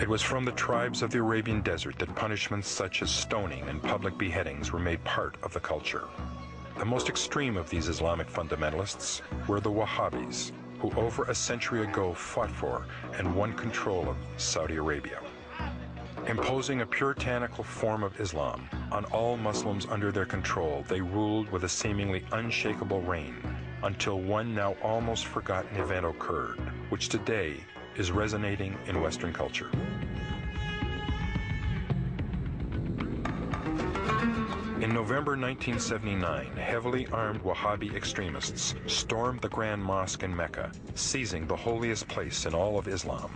It was from the tribes of the Arabian desert that punishments such as stoning and public beheadings were made part of the culture. The most extreme of these Islamic fundamentalists were the Wahhabis, who over a century ago fought for and won control of Saudi Arabia. Imposing a puritanical form of Islam on all Muslims under their control, they ruled with a seemingly unshakable reign until one now almost forgotten event occurred, which today is resonating in Western culture. In November 1979, heavily armed Wahhabi extremists stormed the Grand Mosque in Mecca, seizing the holiest place in all of Islam.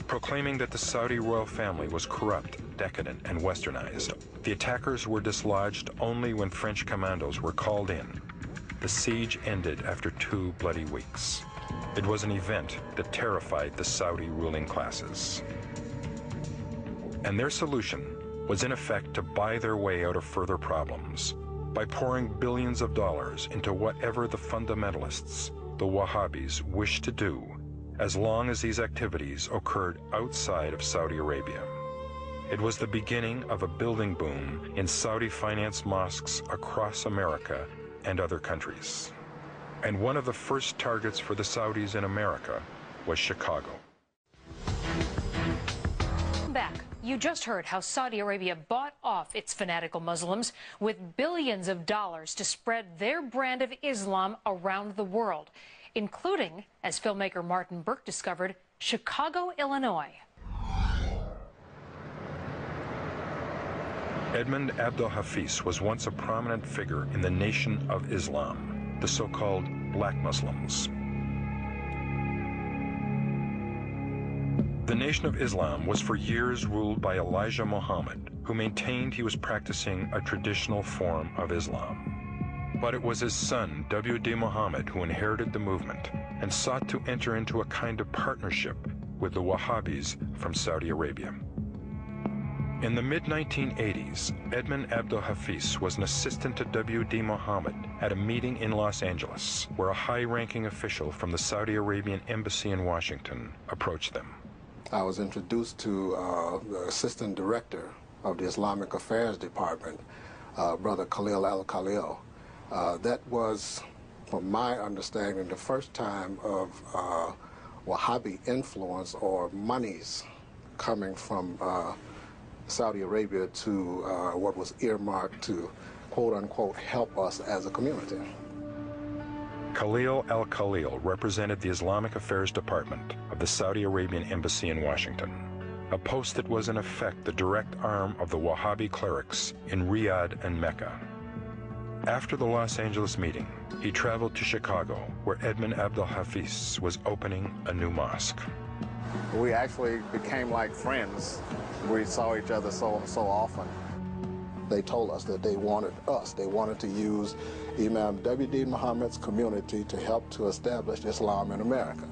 Proclaiming that the Saudi royal family was corrupt, decadent, and westernized, the attackers were dislodged only when French commandos were called in. The siege ended after 2 bloody weeks. It was an event that terrified the Saudi ruling classes. And their solution was in effect to buy their way out of further problems by pouring billions of dollars into whatever the fundamentalists, the Wahhabis, wished to do, as long as these activities occurred outside of Saudi Arabia. It was the beginning of a building boom in Saudi-financed mosques across America and other countries. And one of the first targets for the Saudis in America was Chicago. Back. You just heard how Saudi Arabia bought off its fanatical Muslims with billions of dollars to spread their brand of Islam around the world, including, as filmmaker Martin Burke discovered, Chicago, Illinois. Edmund Abdel Hafiz was once a prominent figure in the Nation of Islam, the so-called black Muslims. The Nation of Islam was for years ruled by Elijah Muhammad, who maintained he was practicing a traditional form of Islam. But it was his son, W.D. Muhammad, who inherited the movement and sought to enter into a kind of partnership with the Wahhabis from Saudi Arabia. In the mid-1980s, Edmund Abdel Hafiz was an assistant to W.D. Muhammad at a meeting in Los Angeles, where a high-ranking official from the Saudi Arabian embassy in Washington approached them. I was introduced to the assistant director of the Islamic Affairs Department, Brother Khalil al-Khalil. That was, from my understanding, the first time of Wahhabi influence or monies coming from Saudi Arabia to what was earmarked to, quote-unquote, help us as a community. Khalil al-Khalil represented the Islamic Affairs Department of the Saudi Arabian Embassy in Washington, a post that was in effect the direct arm of the Wahhabi clerics in Riyadh and Mecca. After the Los Angeles meeting, he traveled to Chicago, where Edmund Abdel Hafiz was opening a new mosque. We actually became like friends. We saw each other so often. They told us that they wanted to use Imam W.D. Muhammad's community to help to establish Islam in America.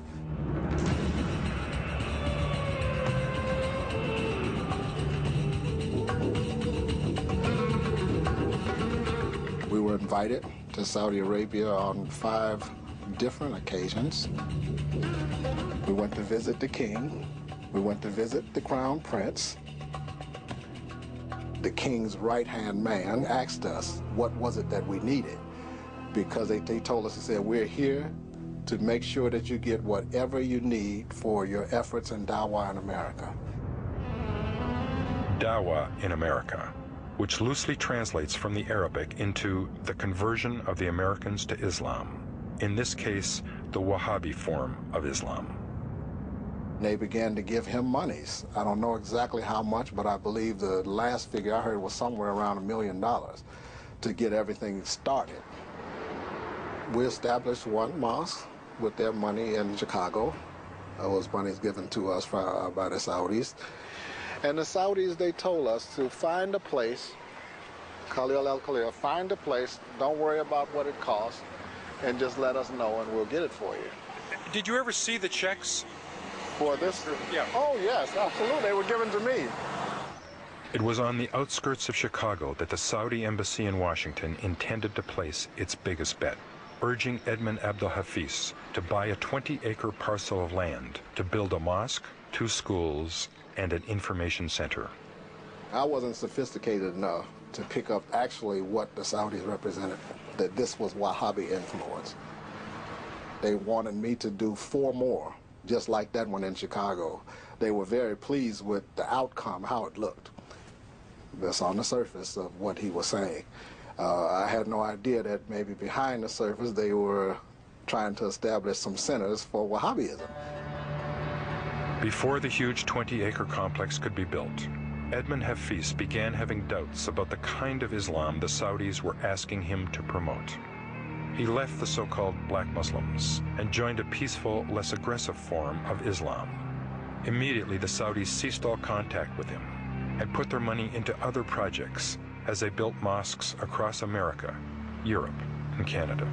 We were invited to Saudi Arabia on 5 different occasions. We went to visit the king. We went to visit the crown prince. The king's right-hand man asked us what was it that we needed, because they told us, they said, we're here to make sure that you get whatever you need for your efforts in Dawah in America. Dawah in America, which loosely translates from the Arabic into the conversion of the Americans to Islam, in this case, the Wahhabi form of Islam. They began to give him monies. I don't know exactly how much, but I believe the last figure I heard was somewhere around $1 million to get everything started. We established one mosque with their money in Chicago. Those monies given to us by the Saudis. And the Saudis, they told us to find a place, Khalil al-Khalil, find a place, don't worry about what it costs, and just let us know and we'll get it for you. Did you ever see the checks? For this? Yeah. Oh, yes, absolutely. They were given to me. It was on the outskirts of Chicago that the Saudi embassy in Washington intended to place its biggest bet, urging Edmund Abdel Hafiz to buy a 20-acre parcel of land to build a mosque 2 schools, and an information center. I wasn't sophisticated enough to pick up actually what the Saudis represented, that this was Wahhabi influence. They wanted me to do 4 more, just like that one in Chicago. They were very pleased with the outcome, how it looked. That's on the surface of what he was saying. I had no idea that maybe behind the surface they were trying to establish some centers for Wahhabism. Before the huge 20-acre complex could be built, Edmund Hafiz began having doubts about the kind of Islam the Saudis were asking him to promote. He left the so-called black Muslims and joined a peaceful, less aggressive form of Islam. Immediately, the Saudis ceased all contact with him and put their money into other projects as they built mosques across America, Europe, and Canada.